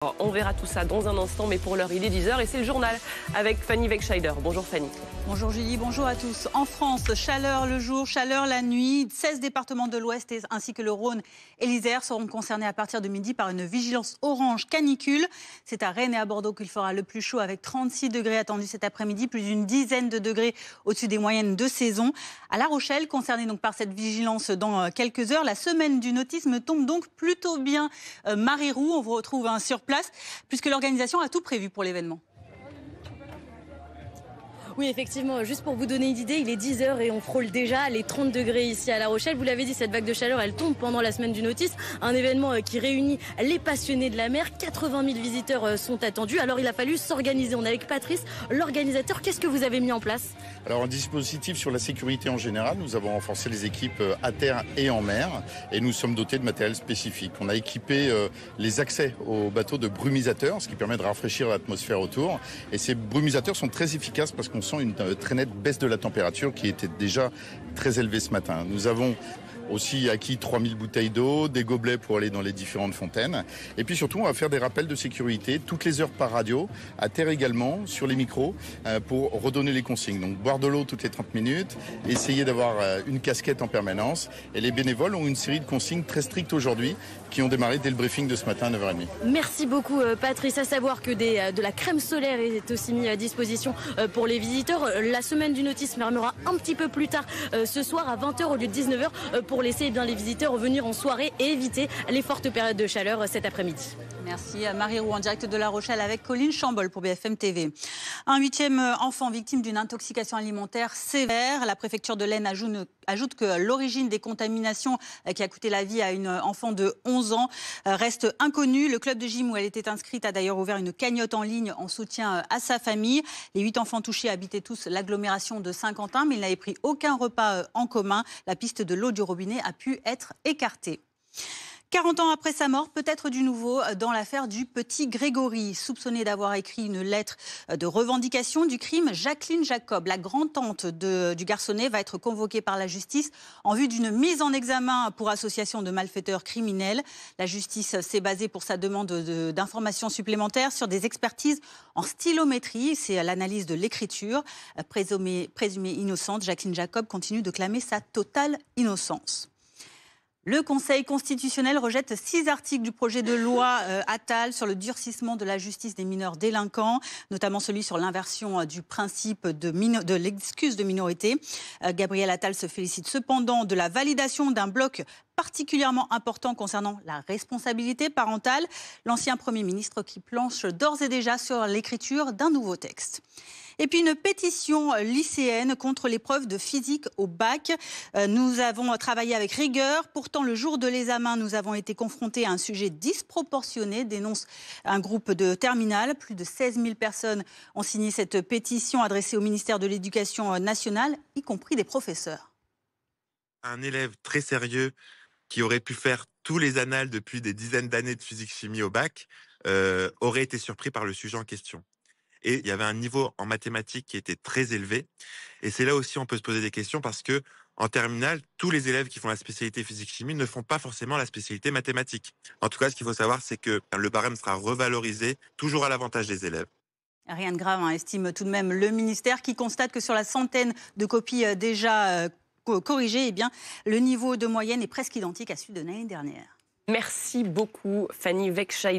Alors, on verra tout ça dans un instant, mais pour l'heure, il est 10h et c'est le journal avec Fanny Wegscheider. Bonjour Fanny. Bonjour Julie, bonjour à tous. En France, chaleur le jour, chaleur la nuit. 16 départements de l'Ouest ainsi que le Rhône et l'Isère seront concernés à partir de midi par une vigilance orange canicule. C'est à Rennes et à Bordeaux qu'il fera le plus chaud avec 36 degrés attendus cet après-midi, plus d'une dizaine de degrés au-dessus des moyennes de saison. À La Rochelle, concernée donc par cette vigilance dans quelques heures, la semaine du nautisme tombe donc plutôt bien. Marie Roux, on vous retrouve sur place, puisque l'organisation a tout prévu pour l'événement. Oui, effectivement, juste pour vous donner une idée, il est 10h et on frôle déjà les 30 degrés ici à La Rochelle. Vous l'avez dit, cette vague de chaleur, elle tombe pendant la semaine du nautisme. Un événement qui réunit les passionnés de la mer. 80 000 visiteurs sont attendus. Alors il a fallu s'organiser. On est avec Patrice, l'organisateur. Qu'est-ce que vous avez mis en place ? Alors un dispositif sur la sécurité en général. Nous avons renforcé les équipes à terre et en mer. Et nous sommes dotés de matériel spécifique. On a équipé les accès aux bateaux de brumisateurs, ce qui permet de rafraîchir l'atmosphère autour. Et ces brumisateurs sont très efficaces parce qu'on sent une très nette baisse de la température qui était déjà très élevée ce matin. Nous avons aussi acquis 3000 bouteilles d'eau, des gobelets pour aller dans les différentes fontaines. Et puis surtout, on va faire des rappels de sécurité toutes les heures par radio, à terre également, sur les micros, pour redonner les consignes. Donc boire de l'eau toutes les 30 minutes, essayer d'avoir une casquette en permanence. Et les bénévoles ont une série de consignes très strictes aujourd'hui qui ont démarré dès le briefing de ce matin à 9h30. Merci beaucoup Patrice. À savoir que de la crème solaire est aussi mise à disposition pour les visiteurs. La semaine du nautisme fermera un petit peu plus tard ce soir à 20h au lieu de 19h pour laisser les visiteurs venir en soirée et éviter les fortes périodes de chaleur cet après-midi. Merci à Marie Roux en direct de La Rochelle avec Colline Chambol pour BFM TV. Un 8e enfant victime d'une intoxication alimentaire sévère. La préfecture de l'Aisne ajoute que l'origine des contaminations qui a coûté la vie à une enfant de 11 ans reste inconnue. Le club de gym où elle était inscrite a d'ailleurs ouvert une cagnotte en ligne en soutien à sa famille. Les 8 enfants touchés habitaient tous l'agglomération de Saint-Quentin, mais ils n'avaient pris aucun repas en commun. La piste de l'eau du robinet a pu être écartée. 40 ans après sa mort, peut-être du nouveau dans l'affaire du petit Grégory. Soupçonnée d'avoir écrit une lettre de revendication du crime, Jacqueline Jacob, la grand-tante du garçonnet, va être convoquée par la justice en vue d'une mise en examen pour association de malfaiteurs criminels. La justice s'est basée pour sa demande d'informations supplémentaires sur des expertises en stylométrie. C'est l'analyse de l'écriture. Présumée innocente, Jacqueline Jacob continue de clamer sa totale innocence. Le Conseil constitutionnel rejette 6 articles du projet de loi Attal sur le durcissement de la justice des mineurs délinquants, notamment celui sur l'inversion du principe de l'excuse de minorité. Gabriel Attal se félicite cependant de la validation d'un bloc particulièrement important concernant la responsabilité parentale. L'ancien Premier ministre qui planche d'ores et déjà sur l'écriture d'un nouveau texte. Et puis une pétition lycéenne contre l'épreuve de physique au bac. Nous avons travaillé avec rigueur. Pourtant, le jour de l'examen, nous avons été confrontés à un sujet disproportionné, dénonce un groupe de terminale. Plus de 16 000 personnes ont signé cette pétition adressée au ministère de l'Éducation nationale, y compris des professeurs. Un élève très sérieux qui aurait pu faire tous les annales depuis des dizaines d'années de physique-chimie au bac aurait été surpris par le sujet en question. Et il y avait un niveau en mathématiques qui était très élevé. Et c'est là aussi on peut se poser des questions parce que en terminale, tous les élèves qui font la spécialité physique-chimie ne font pas forcément la spécialité mathématiques. En tout cas, ce qu'il faut savoir, c'est que le barème sera revalorisé, toujours à l'avantage des élèves. Rien de grave, estime tout de même le ministère qui constate que sur la centaine de copies déjà corrigées, eh bien, le niveau de moyenne est presque identique à celui de l'année dernière. Merci beaucoup Fanny Wegscheider.